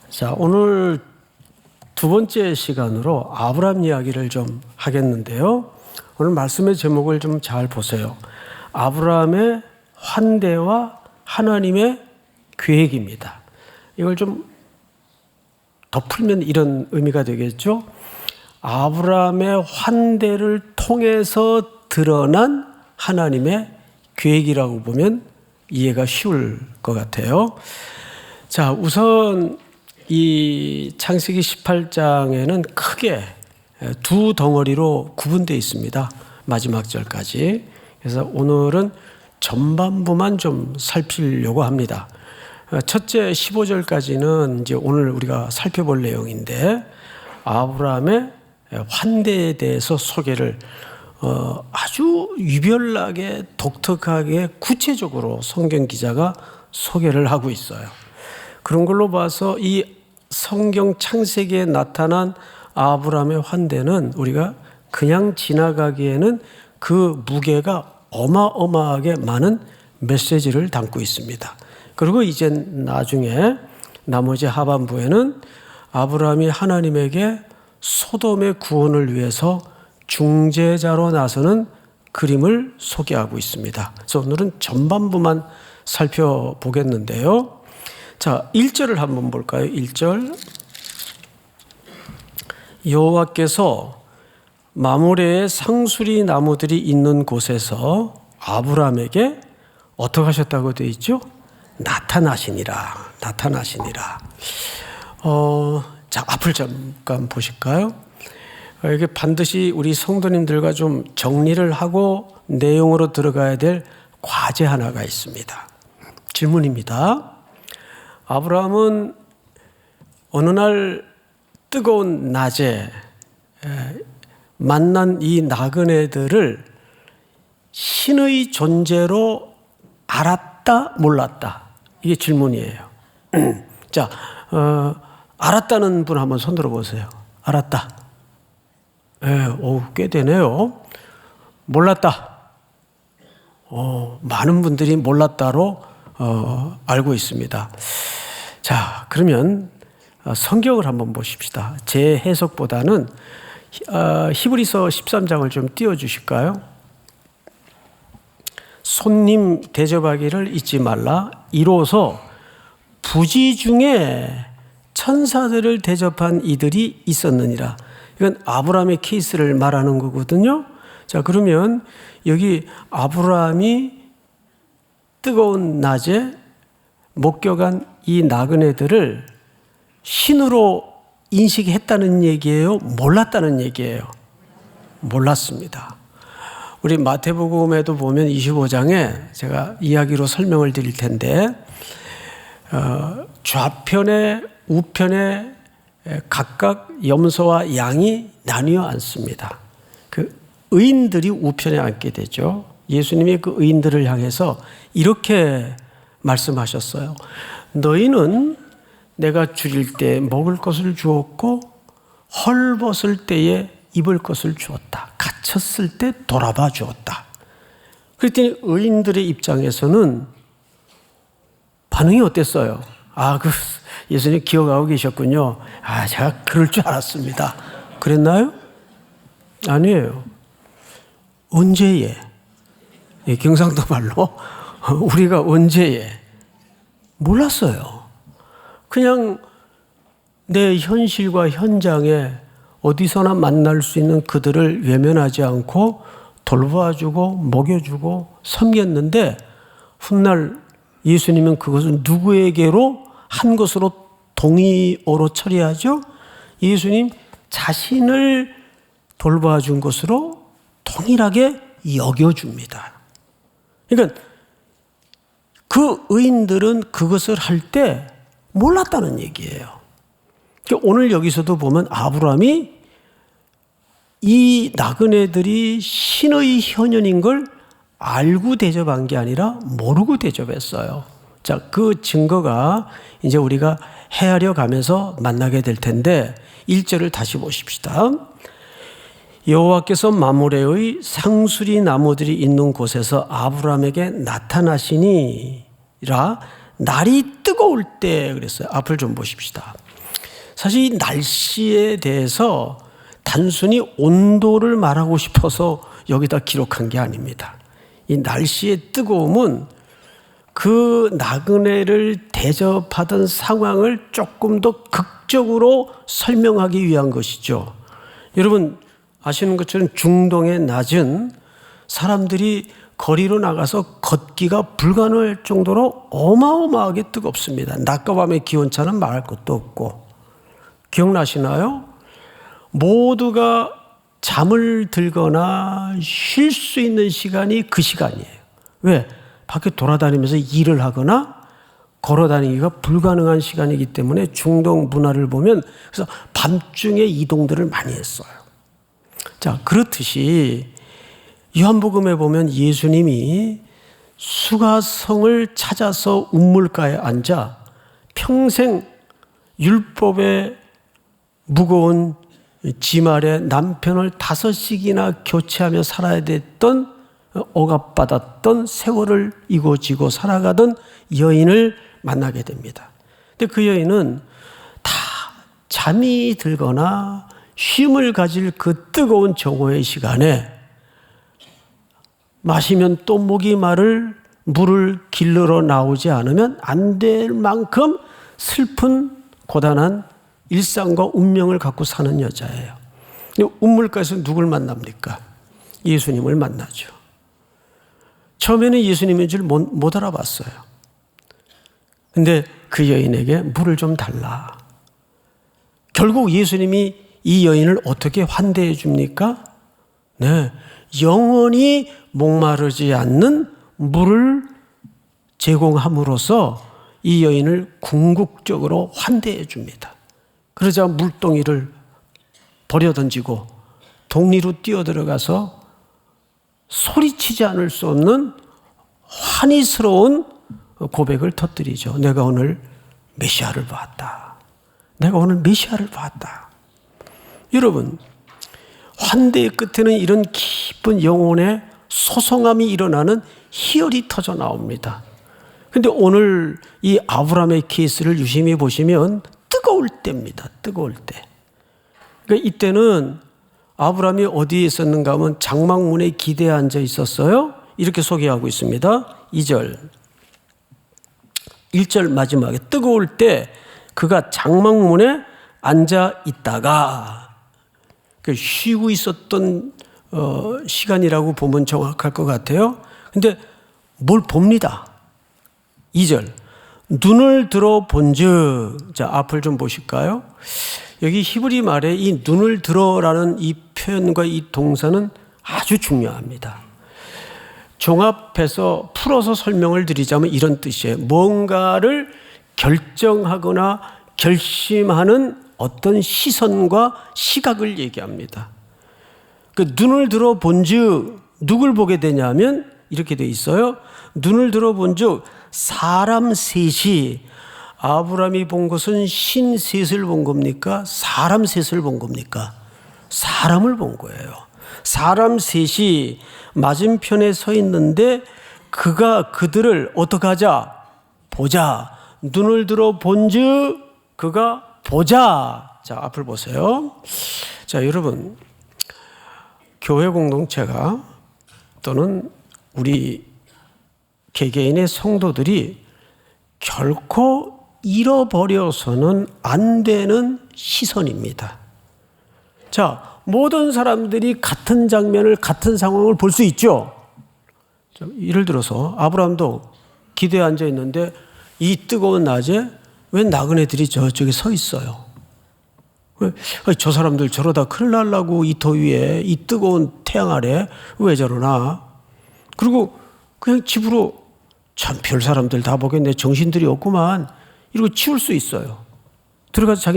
자, 오늘 두 번째 시간으로 아브라함 이야기를 좀 하겠는데요. 오늘 말씀의 제목을 좀 잘 보세요. 아브라함의 환대와 하나님의 계획입니다. 이걸 좀 더 풀면 이런 의미가 되겠죠. 아브라함의 환대를 통해서 드러난 하나님의 계획이라고 보면 이해가 쉬울 것 같아요. 자, 우선 이 창세기 18장에는 크게 두 덩어리로 구분되어 있습니다. 마지막 절까지. 그래서 오늘은 전반부만 좀 살피려고 합니다. 첫째 15절까지는 이제 오늘 우리가 살펴볼 내용인데, 아브라함의 환대에 대해서 소개를 아주 유별나게 독특하게 구체적으로 성경 기자가 소개를 하고 있어요. 그런 걸로 봐서 이 성경 창세기에 나타난 아브라함의 환대는 우리가 그냥 지나가기에는 그 무게가 어마어마하게 많은 메시지를 담고 있습니다. 그리고 이제 나중에 나머지 하반부에는 아브라함이 하나님에게 소돔의 구원을 위해서 중재자로 나서는 그림을 소개하고 있습니다. 그래서 오늘은 전반부만 살펴보겠는데요. 자, 1절을 한번 볼까요? 1절. 여호와께서 마므레의 상수리 나무들이 있는 곳에서 아브라함에게 어떻게 하셨다고 되어 있죠? 나타나시니라. 자, 앞을 잠깐 보실까요? 이게 반드시 우리 성도님들과 좀 정리를 하고 내용으로 들어가야 될 과제 하나가 있습니다. 질문입니다. 아브라함은 어느 날 뜨거운 낮에 만난 이 나그네들을 신의 존재로 알았다, 몰랐다? 이게 질문이에요. 자, 알았다는 분 한번 손 들어보세요. 알았다. 꽤 되네요. 몰랐다. 많은 분들이 몰랐다로 알고 있습니다. 자, 그러면 성경을 한번 보십시다. 제 해석보다는 히브리서 13장을 좀 띄워주실까요? 손님 대접하기를 잊지 말라. 이로써 부지 중에 천사들을 대접한 이들이 있었느니라. 이건 아브라함의 케이스를 말하는 거거든요. 자, 그러면 여기 아브라함이 뜨거운 낮에 목격한 이 나그네들을 신으로 인식했다는 얘기예요? 몰랐다는 얘기예요? 몰랐습니다. 우리 마태복음에도 보면 25장에 제가 이야기로 설명을 드릴 텐데, 좌편에 우편에 각각 염소와 양이 나뉘어 앉습니다. 그 의인들이 우편에 앉게 되죠. 예수님이 그 의인들을 향해서 이렇게 말씀하셨어요. 너희는 내가 줄일 때 먹을 것을 주었고, 헐벗을 때에 입을 것을 주었다. 갇혔을 때 돌아봐 주었다. 그랬더니 의인들의 입장에서는 반응이 어땠어요? 예수님 기억하고 계셨군요. 제가 그럴 줄 알았습니다. 그랬나요? 아니에요. 언제에? 경상도 말로 우리가 언제에? 몰랐어요. 그냥 내 현실과 현장에 어디서나 만날 수 있는 그들을 외면하지 않고 돌봐주고 먹여주고 섬겼는데, 훗날 예수님은 그것을 누구에게로 한 것으로 동의어로 처리하죠? 예수님 자신을 돌봐준 것으로 동일하게 여겨줍니다. 그러니까 그 의인들은 그것을 할 때 몰랐다는 얘기예요. 오늘 여기서도 보면 아브라함이 이 나그네들이 신의 현현인 걸 알고 대접한 게 아니라 모르고 대접했어요. 자, 그 증거가 이제 우리가 헤아려 가면서 만나게 될 텐데, 1절을 다시 보십시다. 여호와께서 마므레의 상수리 나무들이 있는 곳에서 아브라함에게 나타나시니라. 날이 뜨거울 때 그랬어요. 앞을 좀 보십시다. 사실 이 날씨에 대해서 단순히 온도를 말하고 싶어서 여기다 기록한 게 아닙니다. 이 날씨의 뜨거움은 그 나그네를 대접하던 상황을 조금 더 극적으로 설명하기 위한 것이죠. 여러분 아시는 것처럼 중동의 낮은 사람들이 거리로 나가서 걷기가 불가능할 정도로 어마어마하게 뜨겁습니다. 낮과 밤의 기온차는 말할 것도 없고. 기억나시나요? 모두가 잠을 들거나 쉴 수 있는 시간이 그 시간이에요. 왜? 밖에 돌아다니면서 일을 하거나 걸어다니기가 불가능한 시간이기 때문에 중동 문화를 보면 그래서 밤중에 이동들을 많이 했어요. 자, 그렇듯이 요한복음에 보면 예수님이 수가성을 찾아서 운물가에 앉아 평생 율법의 무거운 짐 아래 남편을 5씩이나 교체하며 살아야 됐던 억압받았던 세월을 이고지고 살아가던 여인을 만나게 됩니다. 근데 그 여인은 다 잠이 들거나 쉼을 가질 그 뜨거운 정오의 시간에 마시면 또 목이 마를 물을 길러러 나오지 않으면 안 될 만큼 슬픈 고단한 일상과 운명을 갖고 사는 여자예요. 근데 운물가에서 누굴 만납니까? 예수님을 만나죠. 처음에는 예수님인 줄 못 알아봤어요. 근데 그 여인에게 물을 좀 달라. 결국 예수님이 이 여인을 어떻게 환대해 줍니까? 네, 영원히 목마르지 않는 물을 제공함으로써 이 여인을 궁극적으로 환대해 줍니다. 그러자 물동이를 버려던지고 동리로 뛰어들어가서 소리치지 않을 수 없는 환희스러운 고백을 터뜨리죠. 내가 오늘 메시아를 봤다. 내가 오늘 메시아를 봤다. 여러분, 환대의 끝에는 이런 깊은 영혼의 소송함이 일어나는 희열이 터져 나옵니다. 그런데 오늘 이 아브라함의 케이스를 유심히 보시면 뜨거울 때입니다. 뜨거울 때. 그러니까 이때는 아브라함이 어디에 있었는가 하면 장막문에 기대에 앉아 있었어요. 이렇게 소개하고 있습니다. 1절 마지막에 뜨거울 때 그가 장막문에 앉아 있다가 쉬고 있었던 시간이라고 보면 정확할 것 같아요. 근데 뭘 봅니다. 2절 눈을 들어 본즉, 자 앞을 좀 보실까요? 여기 히브리 말에 이 눈을 들어라는 이 표현과 이 동사는 아주 중요합니다. 종합해서 풀어서 설명을 드리자면 이런 뜻이에요. 뭔가를 결정하거나 결심하는 어떤 시선과 시각을 얘기합니다. 그 눈을 들어 본즉 누굴 보게 되냐면 이렇게 돼 있어요. 눈을 들어 본즉 사람 셋이, 아브라함이 본 것은 신 셋을 본 겁니까? 사람 셋을 본 겁니까? 사람을 본 거예요. 사람 셋이 맞은편에 서 있는데 그가 그들을 어떻게 하자? 보자. 눈을 들어 본즉 그가 보자. 자, 앞을 보세요. 자, 여러분, 교회 공동체가 또는 우리 개개인의 성도들이 결코 잃어버려서는 안 되는 시선입니다. 자, 모든 사람들이 같은 장면을, 같은 상황을 볼 수 있죠. 예를 들어서 아브라함도 기대에 앉아 있는데 이 뜨거운 낮에 왜 나그네들이 저쪽에 서 있어요? 왜? 저 사람들 저러다 큰일 날라고 이 더위에, 이 뜨거운 태양 아래 왜 저러나? 그리고 그냥 집으로 참 별 사람들 다 보겠네, 정신들이 없구만, 이러고 치울 수 있어요. 들어가서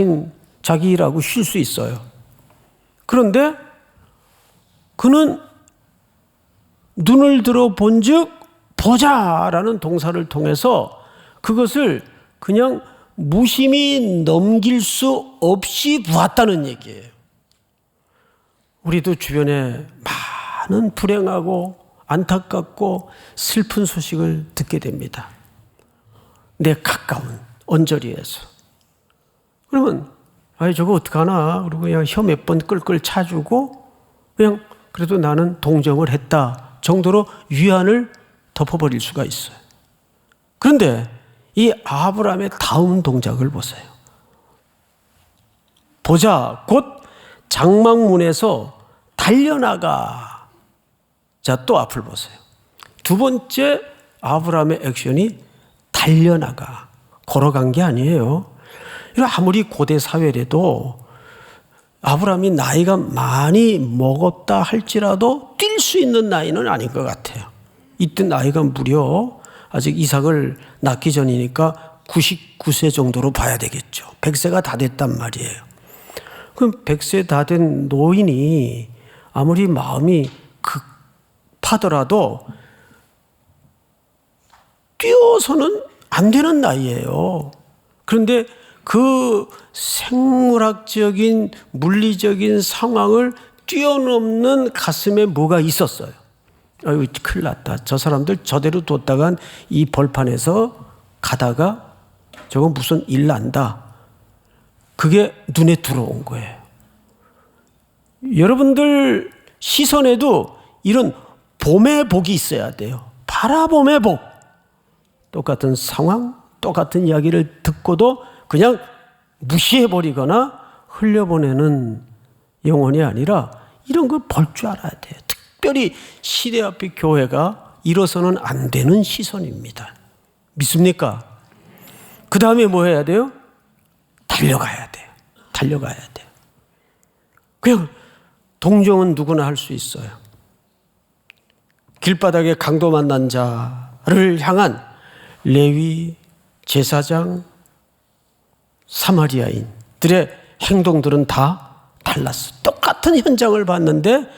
자기 일하고 쉴 수 있어요. 그런데 그는 눈을 들어 본즉 보자라는 동사를 통해서 그것을 그냥 무심히 넘길 수 없이 보았다는 얘기예요. 우리도 주변에 많은 불행하고 안타깝고 슬픈 소식을 듣게 됩니다. 내 가까운 언저리에서. 그러면 아이, 저거 어떡하나. 그리고 그냥 혀 몇 번 끌끌 차주고 그냥 그래도 나는 동정을 했다 정도로 위안을 덮어버릴 수가 있어요. 그런데 이 아브라함의 다음 동작을 보세요. 보자, 곧 장막문에서 달려나가. 자, 또 앞을 보세요. 두 번째 아브라함의 액션이 달려나가. 걸어간 게 아니에요. 아무리 고대 사회라도 아브라함이 나이가 많이 먹었다 할지라도 뛸 수 있는 나이는 아닌 것 같아요. 이때 나이가 무려 아직 이삭을 낳기 전이니까 99세 정도로 봐야 되겠죠. 100세가 다 됐단 말이에요. 그럼 100세 다 된 노인이 아무리 마음이 급하더라도 뛰어서는 안 되는 나이예요. 그런데 그 생물학적인 물리적인 상황을 뛰어넘는 가슴에 뭐가 있었어요. 아유, 큰일 났다. 저 사람들 저대로 뒀다간 이 벌판에서 가다가 저거 무슨 일 난다. 그게 눈에 들어온 거예요. 여러분들 시선에도 이런 봄의 복이 있어야 돼요. 바라봄의 복. 똑같은 상황, 똑같은 이야기를 듣고도 그냥 무시해버리거나 흘려보내는 영혼이 아니라 이런 걸 볼 줄 알아야 돼요. 특별히 시대 앞의 교회가 이뤄서는 안 되는 시선입니다. 믿습니까? 그 다음에 뭐 해야 돼요? 달려가야 돼요. 달려가야 돼요. 그냥 동정은 누구나 할 수 있어요. 길바닥에 강도 만난 자를 향한 레위, 제사장, 사마리아인들의 행동들은 다 달랐어. 똑같은 현장을 봤는데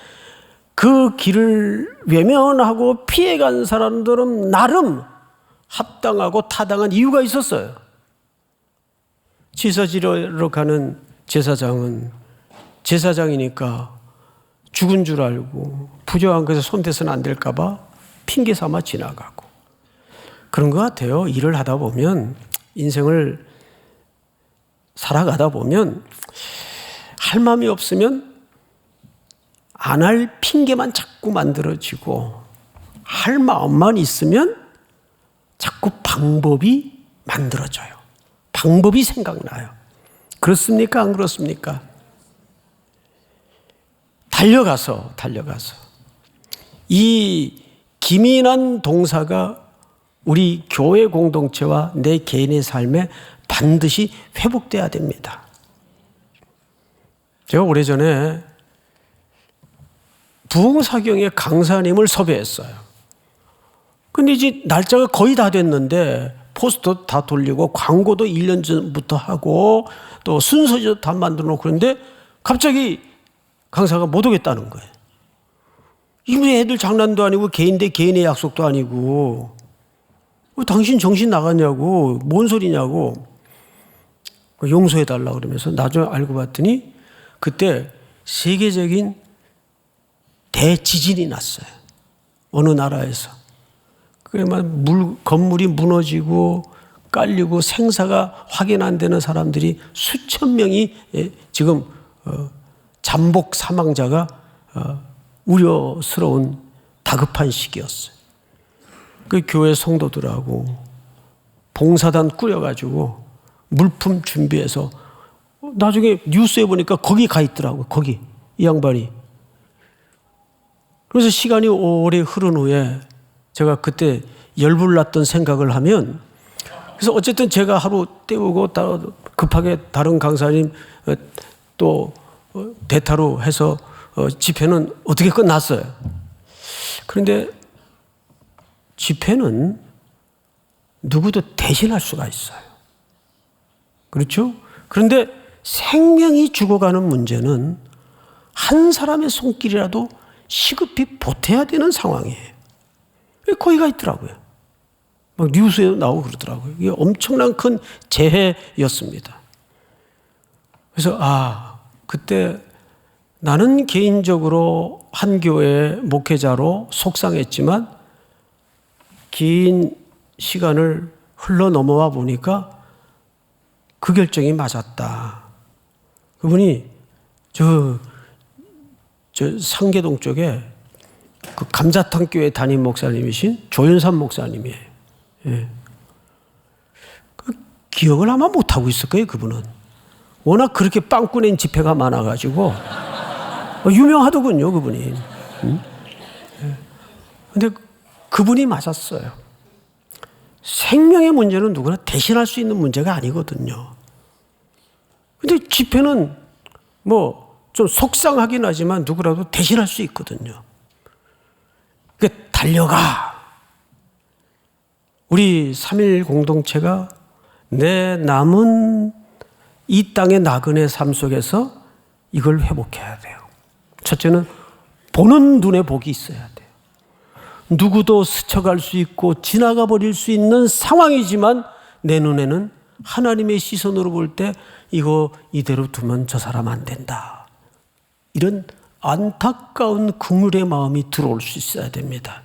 그 길을 외면하고 피해간 사람들은 나름 합당하고 타당한 이유가 있었어요. 제사 지러 가는 제사장은 제사장이니까 죽은 줄 알고 부정한 것에 손대서는 안 될까 봐 핑계 삼아 지나가고 그런 것 같아요. 일을 하다 보면 인생을 살아가다 보면 할 마음이 없으면 안 할 핑계만 자꾸 만들어지고 할 마음만 있으면 자꾸 방법이 만들어져요. 방법이 생각나요. 그렇습니까? 안 그렇습니까? 달려가서 이 기민한 동사가 우리 교회 공동체와 내 개인의 삶에 반드시 회복돼야 됩니다. 제가 오래전에 부흥사경의 강사님을 섭외했어요. 근데 이제 날짜가 거의 다 됐는데 포스터 다 돌리고 광고도 1년 전부터 하고 또 순서도 다 만들어 놓고 그런데 갑자기 강사가 못 오겠다는 거예요. 이분이 애들 장난도 아니고 개인 대 개인의 약속도 아니고 당신 정신 나갔냐고 뭔 소리냐고 용서해달라고 그러면서 나중에 알고 봤더니 그때 세계적인 대지진이 났어요. 어느 나라에서. 건물이 무너지고 깔리고 생사가 확인 안 되는 사람들이 수천 명이 지금 잠복 사망자가 우려스러운 다급한 시기였어요. 그 교회 성도들하고 봉사단 꾸려가지고 물품 준비해서 나중에 뉴스에 보니까 거기 가 있더라고요. 거기 이 양반이. 그래서 시간이 오래 흐른 후에 제가 그때 열불났던 생각을 하면 그래서 어쨌든 제가 하루 때우고 급하게 다른 강사님 또 대타로 해서 집회는 어떻게 끝났어요. 그런데 집회는 누구도 대신할 수가 있어요. 그렇죠? 그런데 생명이 죽어가는 문제는 한 사람의 손길이라도 시급히 보태야 되는 상황이에요. 거기 가 있더라고요. 막 뉴스에 나오고 그러더라고요. 이게 엄청난 큰 재해였습니다. 그래서 그때 나는 개인적으로 한 교회의 목회자로 속상했지만 긴 시간을 흘러 넘어와 보니까 그 결정이 맞았다. 그분이 저 상계동 쪽에 그 감자탕 교회 담임 목사님이신 조윤삼 목사님이에요. 예. 그 기억을 아마 못하고 있을 거예요, 그분은. 워낙 그렇게 빵꾸 낸 집회가 많아가지고 유명하더군요, 그분이. 근데 그분이 맞았어요. 생명의 문제는 누구나 대신할 수 있는 문제가 아니거든요. 근데 집회는 뭐 좀 속상하긴 하지만 누구라도 대신할 수 있거든요. 그러니까 달려가. 우리 3.1 공동체가 내 남은 이 땅의 나그네 삶 속에서 이걸 회복해야 돼요. 첫째는 보는 눈에 복이 있어야 돼요. 누구도 스쳐갈 수 있고 지나가 버릴 수 있는 상황이지만 내 눈에는 하나님의 시선으로 볼 때 이거 이대로 두면 저 사람 안 된다. 이런 안타까운 긍휼의 마음이 들어올 수 있어야 됩니다.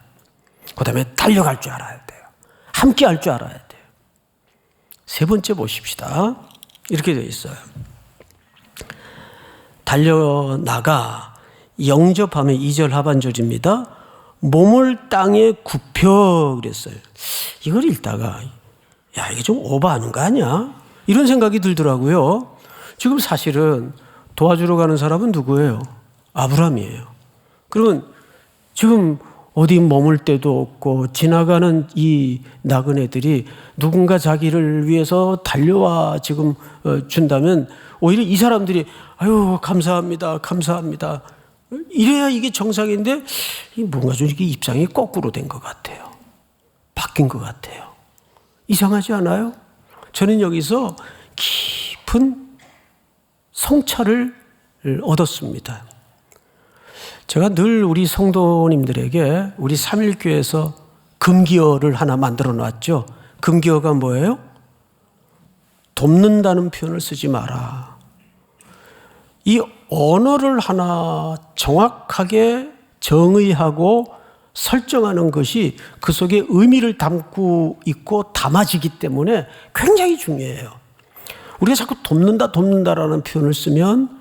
그 다음에 달려갈 줄 알아야 돼요. 함께 할 줄 알아야 돼요. 세 번째 보십시다. 이렇게 되어 있어요. 달려나가 영접하면 2절 하반절입니다. 몸을 땅에 굽혀 그랬어요. 이걸 읽다가 야 이게 좀 오버하는 거 아니야? 이런 생각이 들더라고요. 지금 사실은 도와주러 가는 사람은 누구예요? 아브라함이에요. 그러면 지금 어디 머물 데도 없고 지나가는 이 나그네들이 누군가 자기를 위해서 달려와 지금 준다면 오히려 이 사람들이 아유 감사합니다 감사합니다 이래야 이게 정상인데 뭔가 좀 이게 입장이 거꾸로 된 것 같아요. 바뀐 것 같아요. 이상하지 않아요? 저는 여기서 깊은 성찰을 얻었습니다. 제가 늘 우리 성도님들에게 우리 3.1교회에서 금기어를 하나 만들어 놨죠. 금기어가 뭐예요? 돕는다는 표현을 쓰지 마라. 이 언어를 하나 정확하게 정의하고 설정하는 것이 그 속에 의미를 담고 있고 담아지기 때문에 굉장히 중요해요. 우리가 자꾸 돕는다라는 표현을 쓰면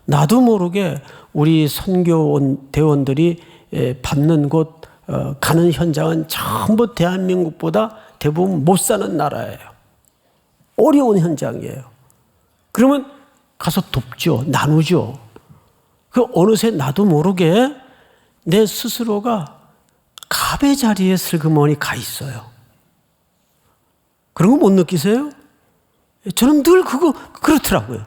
나도 모르게 우리 선교원 대원들이 받는 곳 가는 현장은 전부 대한민국보다 대부분 못 사는 나라예요. 어려운 현장이에요. 그러면 가서 돕죠. 나누죠. 그 어느새 나도 모르게 내 스스로가 갑의 자리에 슬그머니 가 있어요. 그런 거 못 느끼세요? 저는 늘 그렇더라고요.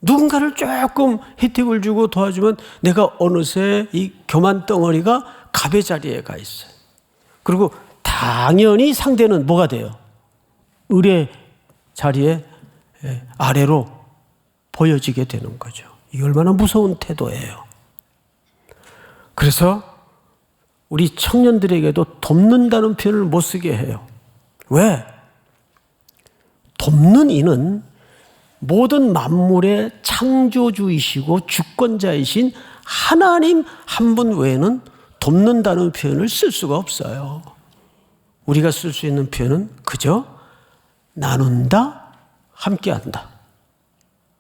누군가를 조금 혜택을 주고 도와주면 내가 어느새 이 교만 덩어리가 갑의 자리에 가 있어요. 그리고 당연히 상대는 뭐가 돼요? 을의 자리에 아래로 보여지게 되는 거죠. 이게 얼마나 무서운 태도예요. 그래서 우리 청년들에게도 돕는다는 표현을 못 쓰게 해요. 왜? 돕는 이는 모든 만물의 창조주이시고 주권자이신 하나님 한 분 외에는 돕는다는 표현을 쓸 수가 없어요. 우리가 쓸 수 있는 표현은 그저 나눈다, 함께한다.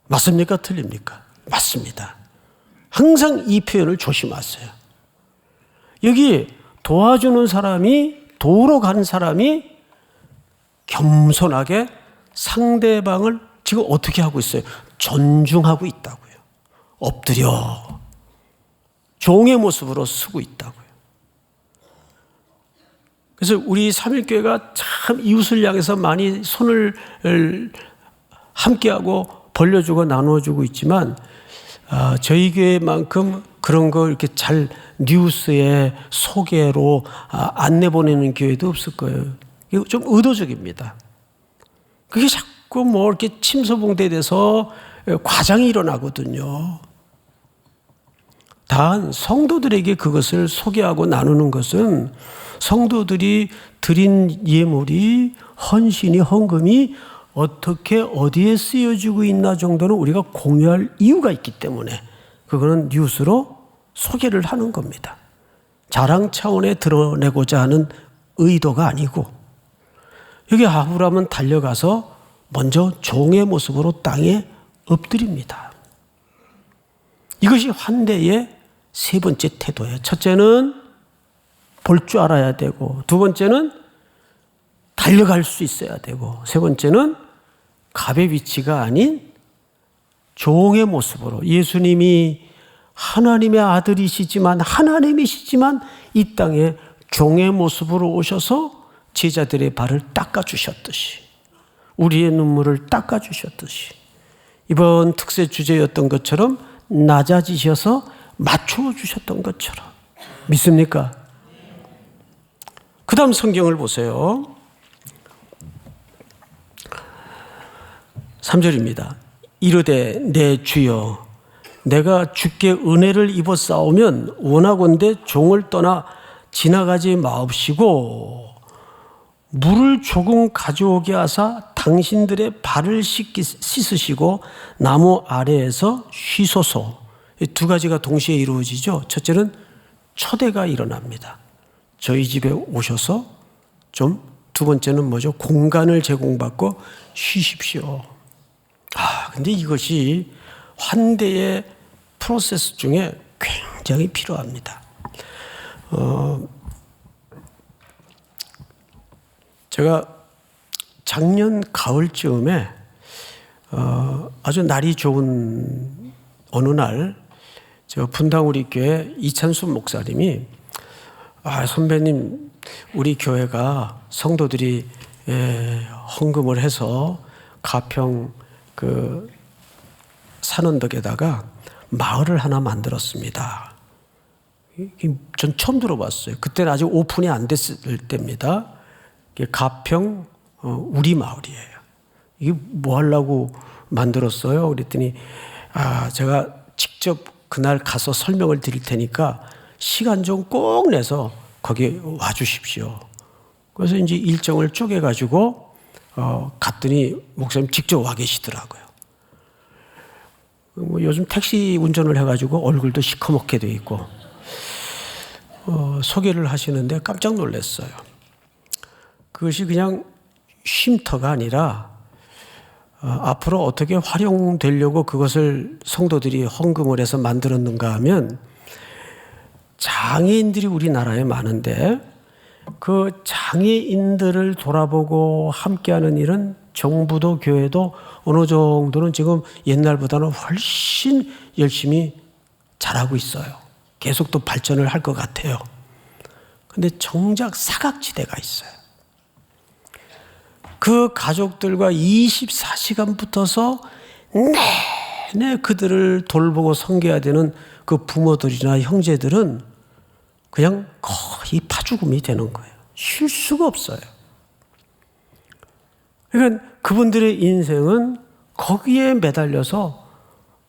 맞습니까? 틀립니까? 맞습니다. 항상 이 표현을 조심하세요. 여기 도와주는 사람이, 도우러 가는 사람이 겸손하게 상대방을 지금 어떻게 하고 있어요? 존중하고 있다고요. 엎드려 종의 모습으로 서고 있다고요. 그래서 우리 3.1교회가 참 이웃을 향해서 많이 손을 함께하고 벌려주고 나눠주고 있지만 저희 교회만큼 그런 거 이렇게 잘 뉴스에 소개로 안내 보내는 교회도 없을 거예요. 이거 좀 의도적입니다. 그게 자꾸 뭐 이렇게 침소봉대돼서 과장이 일어나거든요. 단 성도들에게 그것을 소개하고 나누는 것은 성도들이 드린 예물이 헌신이 헌금이 어떻게 어디에 쓰여지고 있나 정도는 우리가 공유할 이유가 있기 때문에 그거는 뉴스로 소개를 하는 겁니다. 자랑 차원에 드러내고자 하는 의도가 아니고 여기 아브라함은 달려가서 먼저 종의 모습으로 땅에 엎드립니다. 이것이 환대의 세 번째 태도예요. 첫째는 볼 줄 알아야 되고, 두 번째는 달려갈 수 있어야 되고, 세 번째는 갑의 위치가 아닌 종의 모습으로, 예수님이 하나님의 아들이시지만 하나님이시지만 이 땅에 종의 모습으로 오셔서 제자들의 발을 닦아주셨듯이, 우리의 눈물을 닦아주셨듯이, 이번 특세 주제였던 것처럼 낮아지셔서 맞추어 주셨던 것처럼. 믿습니까? 그 다음 성경을 보세요. 3절입니다. 이르되 내 주여 내가 주께 은혜를 입어 싸우면 원하건대 종을 떠나 지나가지 마옵시고 물을 조금 가져오게 하사 당신들의 발을 씻으시고 나무 아래에서 쉬소서. 이 두 가지가 동시에 이루어지죠. 첫째는 초대가 일어납니다. 저희 집에 오셔서 두 번째는 뭐죠? 공간을 제공받고 쉬십시오. 근데 이것이 환대의 프로세스 중에 굉장히 필요합니다. 제가 작년 가을쯤에 아주 날이 좋은 어느 날 저 분당 우리 교회 이찬수 목사님이 선배님 우리 교회가 성도들이 헌금을 해서 가평 그 산언덕에다가 마을을 하나 만들었습니다. 전 처음 들어봤어요. 그때는 아직 오픈이 안 됐을 때입니다. 가평 우리 마을이에요. 이게 뭐 하려고 만들었어요? 그랬더니 제가 직접 그날 가서 설명을 드릴 테니까 시간 좀 꼭 내서 거기 와 주십시오. 그래서 이제 일정을 쪼개가지고 갔더니 목사님 직접 와 계시더라고요. 요즘 택시 운전을 해가지고 얼굴도 시커멓게 돼 있고 소개를 하시는데 깜짝 놀랐어요. 그것이 그냥 쉼터가 아니라 앞으로 어떻게 활용되려고 그것을 성도들이 헌금을 해서 만들었는가 하면 장애인들이 우리나라에 많은데 그 장애인들을 돌아보고 함께하는 일은 정부도 교회도 어느 정도는 지금 옛날보다는 훨씬 열심히 잘하고 있어요. 계속 또 발전을 할 것 같아요. 근데 정작 사각지대가 있어요. 그 가족들과 24시간 붙어서 내내 그들을 돌보고 섬겨야 되는 그 부모들이나 형제들은 그냥 거의 파죽음이 되는 거예요. 쉴 수가 없어요. 그러니까 그분들의 인생은 거기에 매달려서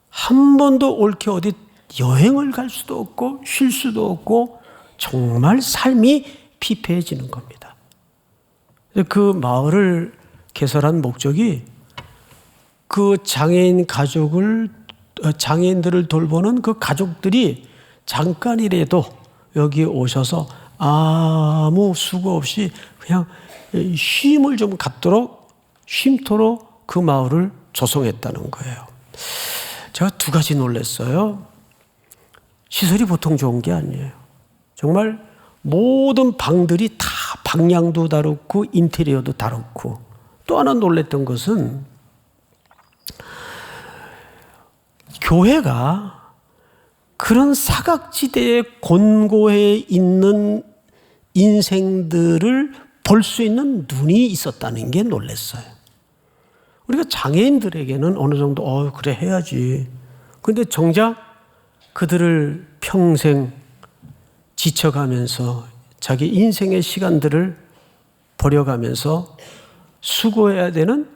한 번도 옳게 어디 여행을 갈 수도 없고 쉴 수도 없고 정말 삶이 피폐해지는 겁니다. 그 마을을 개설한 목적이 그 장애인들을 돌보는 그 가족들이 잠깐이라도 여기에 오셔서 아무 수고 없이 그냥 쉼을 좀 갖도록 쉼터로 그 마을을 조성했다는 거예요. 제가 두 가지 놀랐어요. 시설이 보통 좋은 게 아니에요. 정말 모든 방들이 다 방향도 다르고 인테리어도 다르고, 또 하나 놀랐던 것은 교회가 그런 사각지대의 곤고에 있는 인생들을 볼 수 있는 눈이 있었다는 게 놀랐어요. 우리가 장애인들에게는 어느 정도 그래 해야지. 그런데 정작 그들을 평생 지쳐가면서 자기 인생의 시간들을 버려가면서 수고해야 되는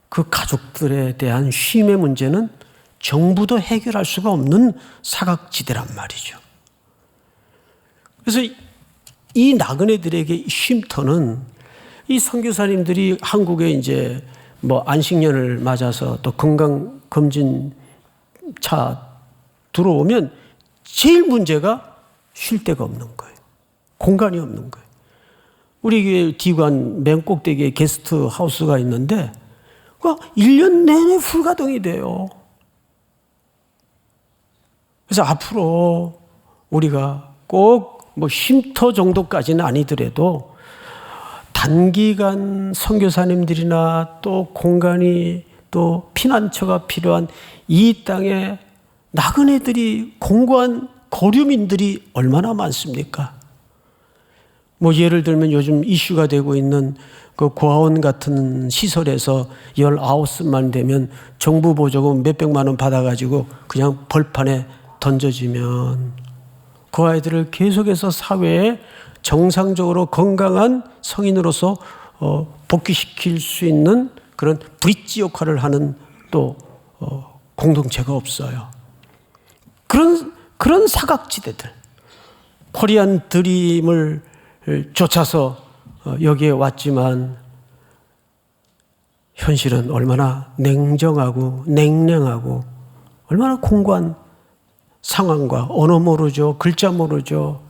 그 가족들에 대한 쉼의 문제는 정부도 해결할 수가 없는 사각지대란 말이죠. 그래서 이 나그네들에게 쉼터는 이 선교사님들이 한국에 이제 안식년을 맞아서 또 건강검진 차 들어오면 제일 문제가 쉴 데가 없는 거예요. 공간이 없는 거예요. 우리 교회 디관 맨 꼭대기에 게스트 하우스가 있는데 1년 내내 풀가동이 돼요. 그래서 앞으로 우리가 꼭 뭐 쉼터 정도까지는 아니더라도 단기간 선교사님들이나 또 공간이 또 피난처가 필요한 이 땅에 나그네들이 공고한 거류민들이 얼마나 많습니까? 뭐 예를 들면 요즘 이슈가 되고 있는 그 고아원 같은 시설에서 19만 되면 정부 보조금 몇백만 원 받아가지고 그냥 벌판에 던져지면 그 아이들을 계속해서 사회에 정상적으로 건강한 성인으로서 복귀시킬 수 있는 그런 브릿지 역할을 하는 또 공동체가 없어요. 그런 사각지대들, 코리안 드림을 쫓아서 여기에 왔지만 현실은 얼마나 냉정하고 냉랭하고 얼마나 공고한 상황과 언어 모르죠, 글자 모르죠.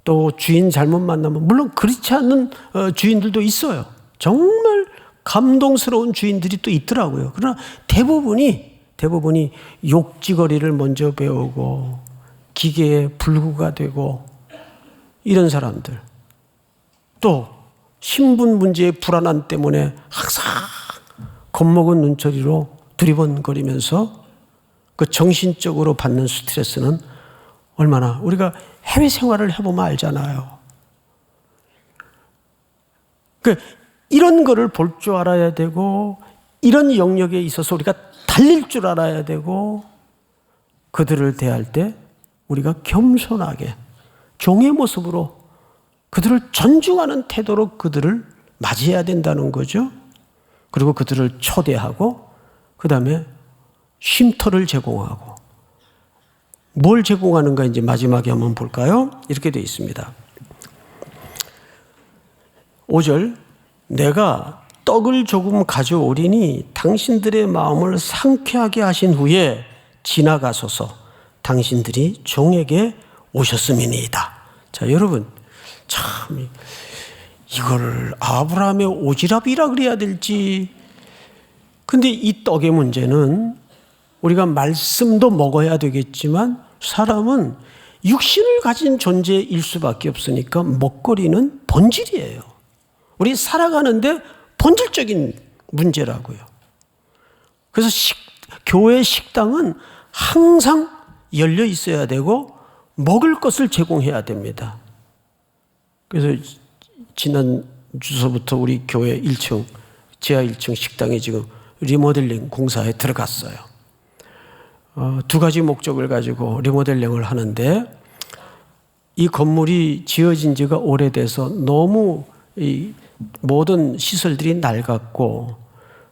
또 주인 잘못 만나면 물론 그렇지 않는 주인들도 있어요. 정말 감동스러운 주인들이 또 있더라고요. 그러나 대부분이 욕지거리를 먼저 배우고 기계에 불구가 되고 이런 사람들, 또 신분 문제의 불안함 때문에 항상 겁먹은 눈초리로 두리번거리면서 그 정신적으로 받는 스트레스는 얼마나, 우리가 해외 생활을 해보면 알잖아요. 이런 거를 볼 줄 알아야 되고 이런 영역에 있어서 우리가 달릴 줄 알아야 되고 그들을 대할 때 우리가 겸손하게 종의 모습으로 그들을 존중하는 태도로 그들을 맞이해야 된다는 거죠. 그리고 그들을 초대하고 그 다음에 쉼터를 제공하고, 뭘 제공하는가 이제 마지막에 한번 볼까요? 이렇게 되어 있습니다. 5절, 내가 떡을 조금 가져오리니 당신들의 마음을 상쾌하게 하신 후에 지나가소서. 당신들이 종에게 오셨음이니이다. 자, 여러분, 참 이걸 아브라함의 오지랖이라 그래야 될지. 근데 이 떡의 문제는 우리가 말씀도 먹어야 되겠지만 사람은 육신을 가진 존재일 수밖에 없으니까 먹거리는 본질이에요. 우리 살아가는데 본질적인 문제라고요. 그래서 교회 식당은 항상 열려 있어야 되고 먹을 것을 제공해야 됩니다. 그래서 지난 주서부터 우리 교회 1층, 지하 1층 식당에 지금 리모델링 공사에 들어갔어요. 두 가지 목적을 가지고 리모델링을 하는데, 이 건물이 지어진 지가 오래돼서 너무 이 모든 시설들이 낡았고,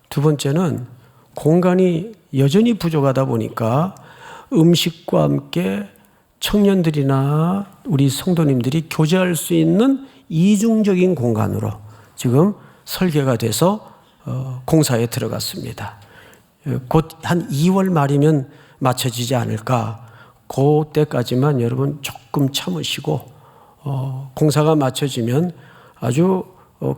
두 번째는 공간이 여전히 부족하다 보니까 음식과 함께 청년들이나 우리 성도님들이 교제할 수 있는 이중적인 공간으로 지금 설계가 돼서 공사에 들어갔습니다. 곧 한 2월 말이면 맞춰지지 않을까. 그때까지만 여러분 조금 참으시고 공사가 맞춰지면 아주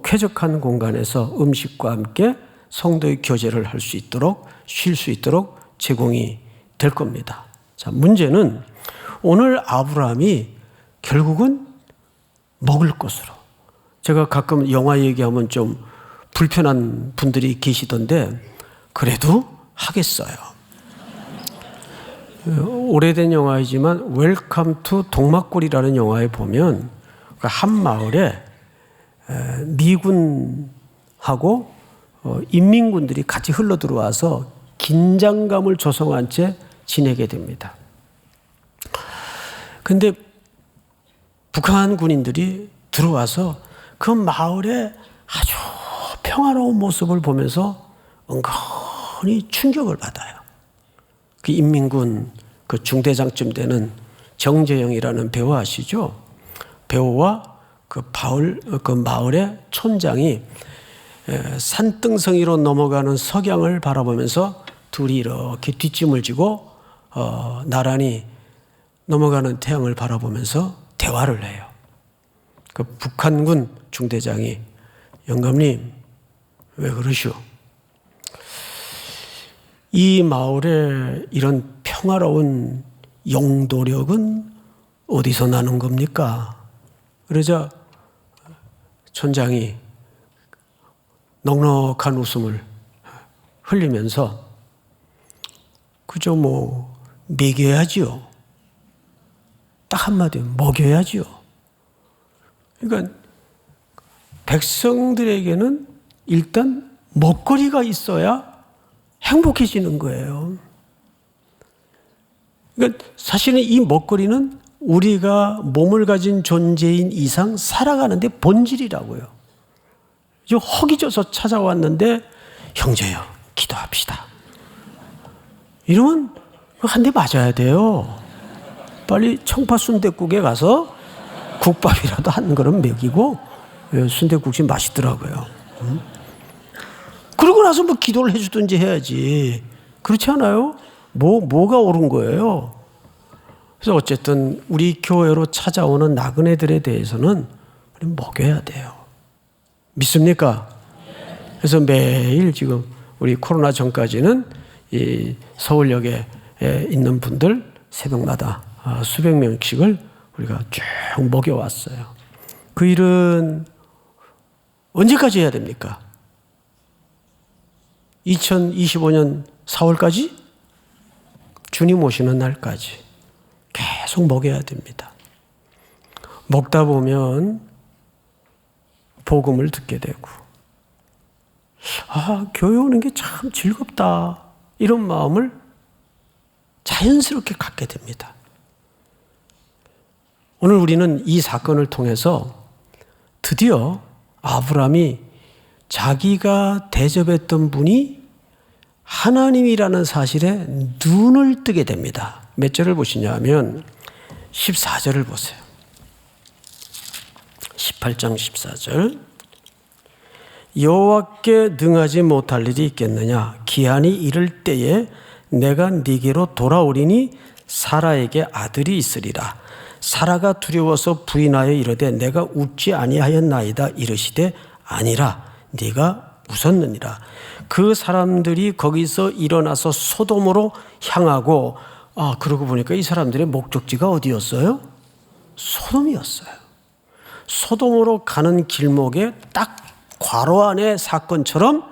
쾌적한 공간에서 음식과 함께 성도의 교제를 할 수 있도록, 쉴 수 있도록 제공이 될 겁니다. 자, 문제는 오늘 아브라함이 결국은 먹을 것으로, 제가 가끔 영화 얘기하면 좀 불편한 분들이 계시던데 그래도 하겠어요. 오래된 영화이지만 웰컴 투 동막골이라는 영화에 보면 한 마을에 미군하고 인민군들이 같이 흘러 들어와서 긴장감을 조성한 채 지내게 됩니다. 근데 북한 군인들이 들어와서 그 마을의 아주 평화로운 모습을 보면서 은근히 충격을 받아요. 그 인민군 그 중대장쯤 되는 정재영이라는 배우 아시죠? 배우와 그 마을의 촌장이 산등성이로 넘어가는 석양을 바라보면서 둘이 이렇게 뒷짐을 지고 나란히 넘어가는 태양을 바라보면서 대화를 해요. 그 북한군 중대장이, 영감님 왜 그러시오? 이 마을에 이런 평화로운 용도력은 어디서 나는 겁니까? 그러자 촌장이 넉넉한 웃음을 흘리면서 그저 뭐 먹여야지요. 딱 한마디로 먹여야지요. 그러니까 백성들에게는 일단 먹거리가 있어야 행복해지는 거예요. 그러니까 사실은 이 먹거리는 우리가 몸을 가진 존재인 이상 살아가는데 본질이라고요. 이제 허기져서 찾아왔는데 형제요, 기도합시다. 이러면 한 대 맞아야 돼요. 빨리 청파 순댓국에 가서 국밥이라도 한 그릇 먹이고, 순댓국이 맛있더라고요. 그러고 나서 뭐 기도를 해주든지 해야지. 그렇지 않아요? 뭐가 옳은 거예요? 그래서 어쨌든 우리 교회로 찾아오는 나그네들에 대해서는 우리 먹여야 돼요. 믿습니까? 그래서 매일 지금 우리 코로나 전까지는 이 서울역에 있는 분들 새벽마다 수백 명씩을 우리가 쭉 먹여왔어요. 그 일은 언제까지 해야 됩니까? 2025년 4월까지? 주님 오시는 날까지 계속 먹여야 됩니다. 먹다 보면 복음을 듣게 되고, 교회 오는 게 참 즐겁다, 이런 마음을 자연스럽게 갖게 됩니다. 오늘 우리는 이 사건을 통해서 드디어 아브라함이 자기가 대접했던 분이 하나님이라는 사실에 눈을 뜨게 됩니다. 몇 절을 보시냐 하면 14절을 보세요. 18장 14절. 여호와께 능하지 못할 일이 있겠느냐? 기한이 이를 때에 내가 네게로 돌아오리니 사라에게 아들이 있으리라. 사라가 두려워서 부인하여 이르되 내가 웃지 아니하였나이다 이르시되 아니라 네가 웃었느니라. 그 사람들이 거기서 일어나서 소돔으로 향하고, 그러고 보니까 이 사람들의 목적지가 어디였어요? 소돔이었어요. 소돔으로 가는 길목에 딱 괄호 안에 사건처럼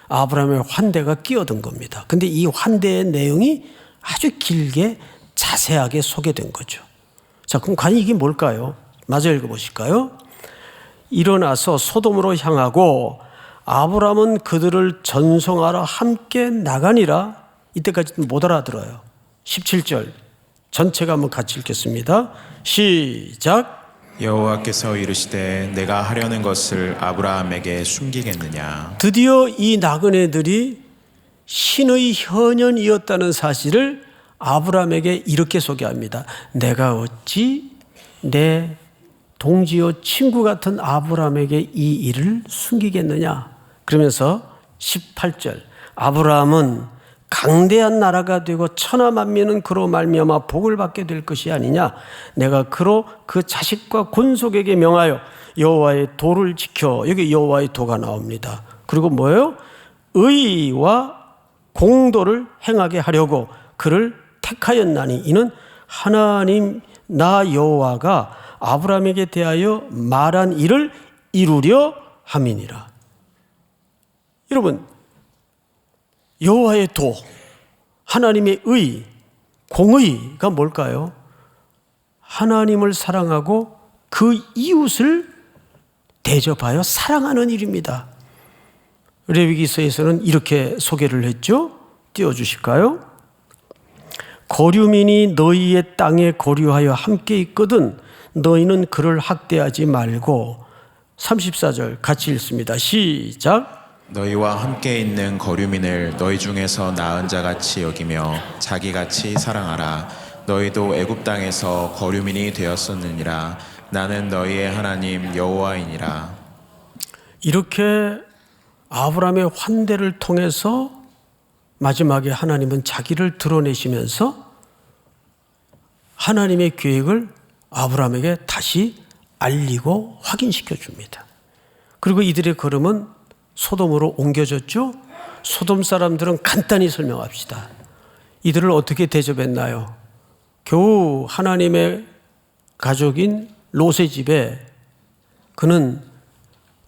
아브라함의 환대가 끼어든 겁니다. 근데 이 환대의 내용이 아주 길게 자세하게 소개된 거죠. 자, 그럼 과연 이게 뭘까요? 마저 읽어보실까요? 일어나서 소돔으로 향하고 아브라함은 그들을 전송하러 함께 나가니라. 이때까지 못 알아들어요. 17절 전체가 한번 같이 읽겠습니다. 시작. 여호와께서 이르시되 내가 하려는 것을 아브라함에게 숨기겠느냐. 드디어 이 나그네들이 신의 현연이었다는 사실을 아브라함에게 이렇게 소개합니다. 내가 어찌 내 동지요 친구 같은 아브라함에게 이 일을 숨기겠느냐. 그러면서 18절 아브라함은 강대한 나라가 되고 천하 만민은 그로 말미암아 복을 받게 될 것이 아니냐. 내가 그로 그 자식과 권속에게 명하여 여호와의 도를 지켜. 여기 여호와의 도가 나옵니다. 그리고 뭐예요? 의와 공도를 행하게 하려고 그를 택하였나니 이는 하나님 나 여호와가 아브라함에게 대하여 말한 일을 이루려 함이니라. 여러분, 여호와의 도, 하나님의 의, 공의가 뭘까요? 하나님을 사랑하고 그 이웃을 대접하여 사랑하는 일입니다. 레위기서에서는 이렇게 소개를 했죠. 띄워주실까요? 거류민이 너희의 땅에 거류하여 함께 있거든 너희는 그를 학대하지 말고. 34절 같이 읽습니다. 시작. 너희와 함께 있는 거류민을 너희 중에서 나은 자같이 여기며 자기같이 사랑하라. 너희도 애굽 땅에서 거류민이 되었었느니라. 나는 너희의 하나님 여호와이니라. 이렇게 아브라함의 환대를 통해서 마지막에 하나님은 자기를 드러내시면서 하나님의 계획을 아브라함에게 다시 알리고 확인시켜 줍니다. 그리고 이들의 걸음은 소돔으로 옮겨졌죠. 소돔 사람들은 간단히 설명합시다. 이들을 어떻게 대접했나요? 겨우 하나님의 가족인 롯의 집에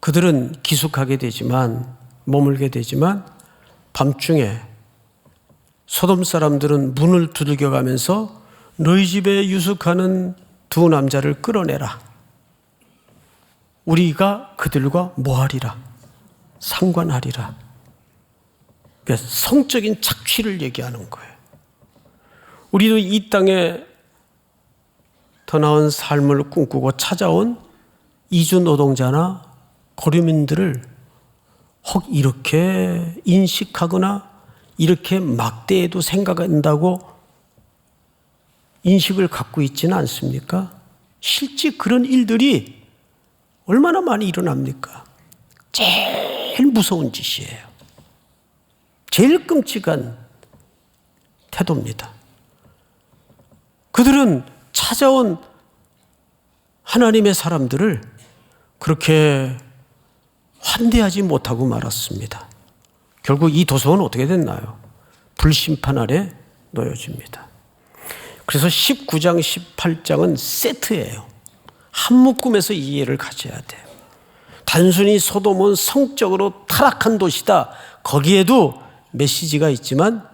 그들은 기숙하게 되지만, 머물게 되지만, 밤중에 소돔 사람들은 문을 두들겨가면서 너희 집에 유숙하는 두 남자를 끌어내라. 우리가 그들과 뭐하리라? 상관하리라. 그러니까 성적인 착취를 얘기하는 거예요. 우리도 이 땅에 더 나은 삶을 꿈꾸고 찾아온 이주 노동자나 거류민들을 혹 이렇게 인식하거나 이렇게 막대해도 생각한다고 인식을 갖고 있지는 않습니까? 실제 그런 일들이 얼마나 많이 일어납니까? 제일 무서운 짓이에요. 제일 끔찍한 태도입니다. 그들은 찾아온 하나님의 사람들을 그렇게 환대하지 못하고 말았습니다. 결국 이 도성은 어떻게 됐나요? 불심판 아래 놓여집니다. 그래서 19장, 18장은 세트예요. 한 묶음에서 이해를 가져야 돼요. 단순히 소돔은 성적으로 타락한 도시다. 거기에도 메시지가 있지만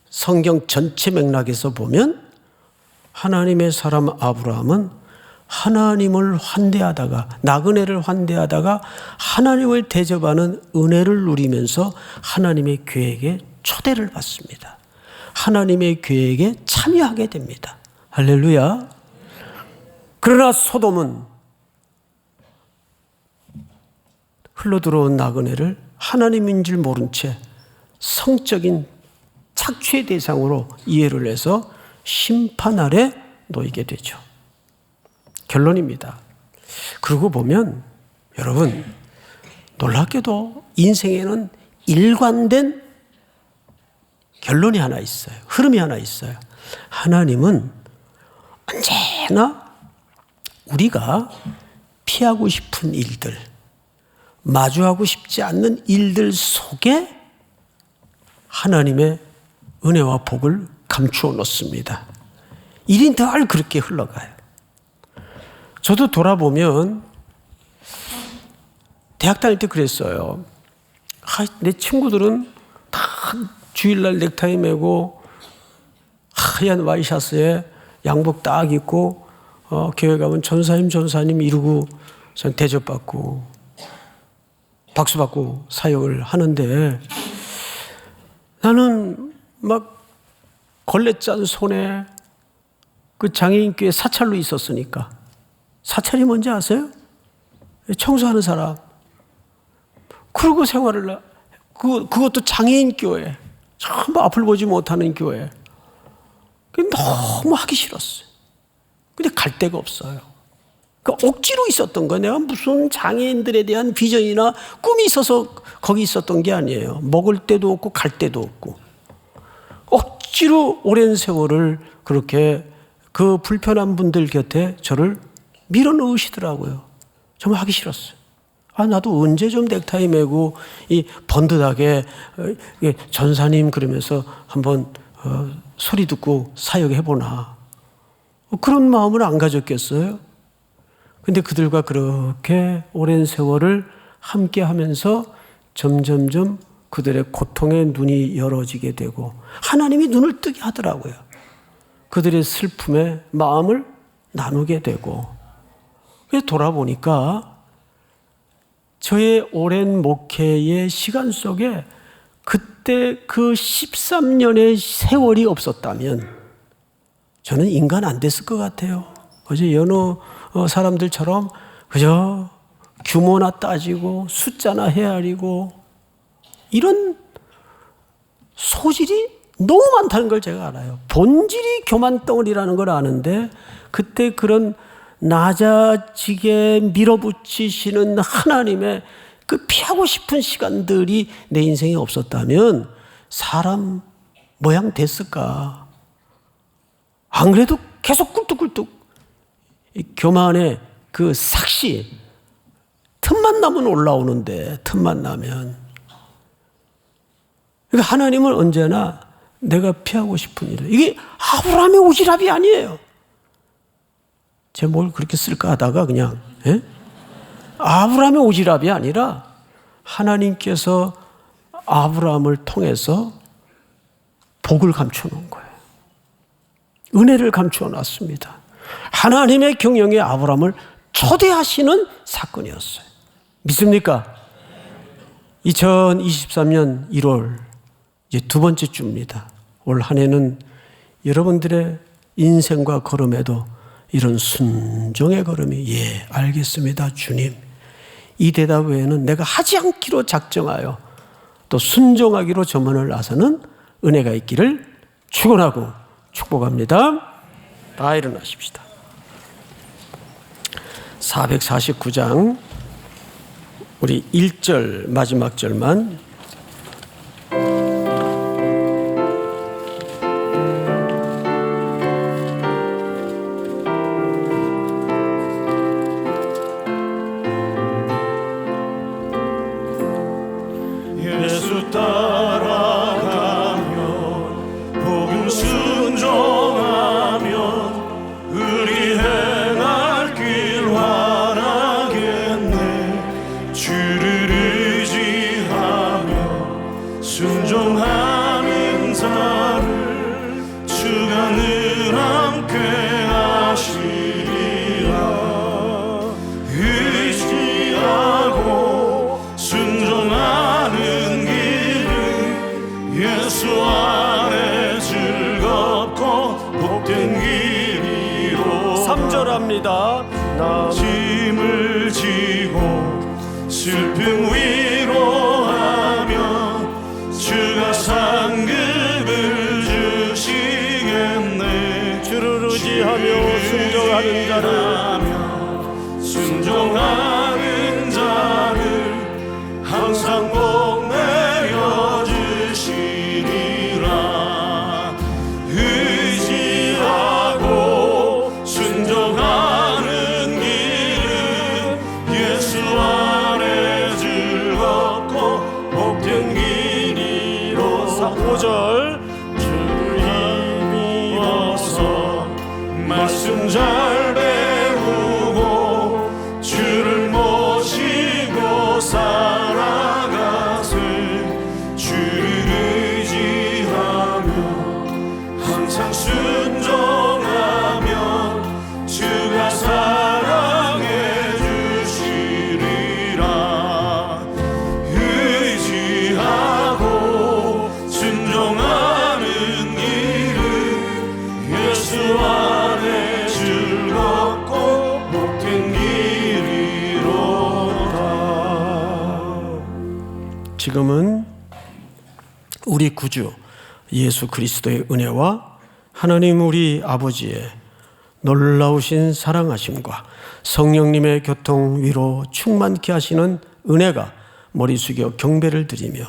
성경 전체 맥락에서 보면 하나님의 사람 아브라함은 하나님을 환대하다가, 나그네를 환대하다가 하나님을 대접하는 은혜를 누리면서 하나님의 계획에 초대를 받습니다. 하나님의 계획에 참여하게 됩니다. 할렐루야. 그러나 소돔은 흘러들어온 나그네를 하나님인 줄 모른 채 성적인 착취의 대상으로 이해를 해서 심판 아래 놓이게 되죠. 결론입니다. 그러고 보면 여러분, 놀랍게도 인생에는 일관된 결론이 하나 있어요. 흐름이 하나 있어요. 하나님은 언제나 우리가 피하고 싶은 일들, 마주하고 싶지 않는 일들 속에 하나님의 은혜와 복을 감추어 놓습니다. 일이 늘 그렇게 흘러가요. 저도 돌아보면 대학 다닐 때 그랬어요. 내 친구들은 다 주일날 넥타이 매고 하얀 와이셔츠에 양복 딱 입고 교회 가면 전사님 이러고 전 대접받고 박수받고 사역을 하는데 나는 막 걸레 짠 손에 그 장애인교회 사찰로 있었으니까. 사찰이 뭔지 아세요? 청소하는 사람. 그러고 생활을, 그것도 장애인교회. 전부 앞을 보지 못하는 교회. 너무 하기 싫었어요. 근데 갈 데가 없어요. 그러니까 억지로 있었던 거예요. 내가 무슨 장애인들에 대한 비전이나 꿈이 있어서 거기 있었던 게 아니에요. 먹을 데도 없고 갈 데도 없고. 억지로 오랜 세월을 그렇게 그 불편한 분들 곁에 저를 밀어넣으시더라고요. 정말 하기 싫었어요. 나도 언제 좀 넥타이 매고 이 번듯하게 전사님 그러면서 한번 소리 듣고 사역해보나. 그런 마음을 안 가졌겠어요? 근데 그들과 그렇게 오랜 세월을 함께 하면서 점점점 그들의 고통의 눈이 열어지게 되고 하나님이 눈을 뜨게 하더라고요. 그들의 슬픔에 마음을 나누게 되고. 돌아보니까 저의 오랜 목회의 시간 속에 그때 그 13년의 세월이 없었다면 저는 인간 안 됐을 것 같아요. 어제 여느 사람들처럼 그저 규모나 따지고 숫자나 헤아리고 이런 소질이 너무 많다는 걸 제가 알아요. 본질이 교만덩어리라는 걸 아는데 그때 그런 낮아지게 밀어붙이시는 하나님의 그 피하고 싶은 시간들이 내 인생에 없었다면 사람 모양 됐을까? 안 그래도 계속 꿀뚝꿀뚝 교만의 그 삭시 틈만 나면 올라오는데 틈만 나면. 그러니까 하나님은 언제나 내가 피하고 싶은 일. 이게 아브라함의 오지랖이 아니에요. 제가 뭘 그렇게 쓸까 하다가 그냥 아브라함의 오지랖이 아니라 하나님께서 아브라함을 통해서 복을 감춰 놓은 거예요. 은혜를 감추어 놨습니다. 하나님의 경영에 아브라함을 초대하시는 사건이었어요. 믿습니까? 2023년 1월 이제 두 번째 주입니다. 올 한 해는 여러분들의 인생과 걸음에도 이런 순종의 걸음이 알겠습니다 주님, 이 대답 외에는 내가 하지 않기로 작정하여 또 순종하기로 저문을 나서는 은혜가 있기를 축원하고 축복합니다. 다 일어나십시다. 449장 우리 1절 마지막 절만 예수 따라가면 복음 순종하면 우리 행할 길 환하겠네. 주를 의지하며 순종하는 자를 주가 늘 함께 하시리라. 의지하고 순종하는 길은 예수 안에 즐겁고 복된 길이로. 3절 합니다. 짐을 지고 슬픔 위로하며 주가 상급을 주시겠네. 주를 의지하며 순종하는 자를 순종하는 자를 항상 복 내려 주시리라. 의지하고 순종하는 길은 예수 안에 즐겁고 복된 길이로. 5절 주를 힘입어서 말씀 잘 배우고 주를 모시고 살아가세. 주를 의지하며 항상 순종하면 주가 사랑해 주시리라. 의지하고 순종하는 길은 예수 안에 즐겁고 복된 길이로다. 지금은 우리 구주 예수 그리스도의 은혜와 하나님 우리 아버지의 놀라우신 사랑하심과 성령님의 교통 위로 충만케 하시는 은혜가 머리 숙여 경배를 드리며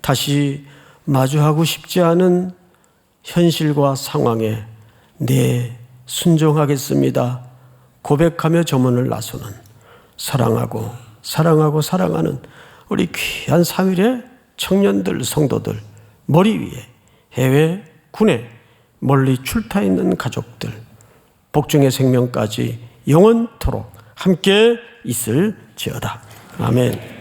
다시 마주하고 싶지 않은 현실과 상황에 네 순종하겠습니다 고백하며 저문을 나서는 사랑하고 사랑하는 우리 귀한 사회의 청년들 성도들, 머리 위에 해외 군에 멀리 출타 있는 가족들, 복중의 생명까지 영원토록 함께 있을지어다. 아멘.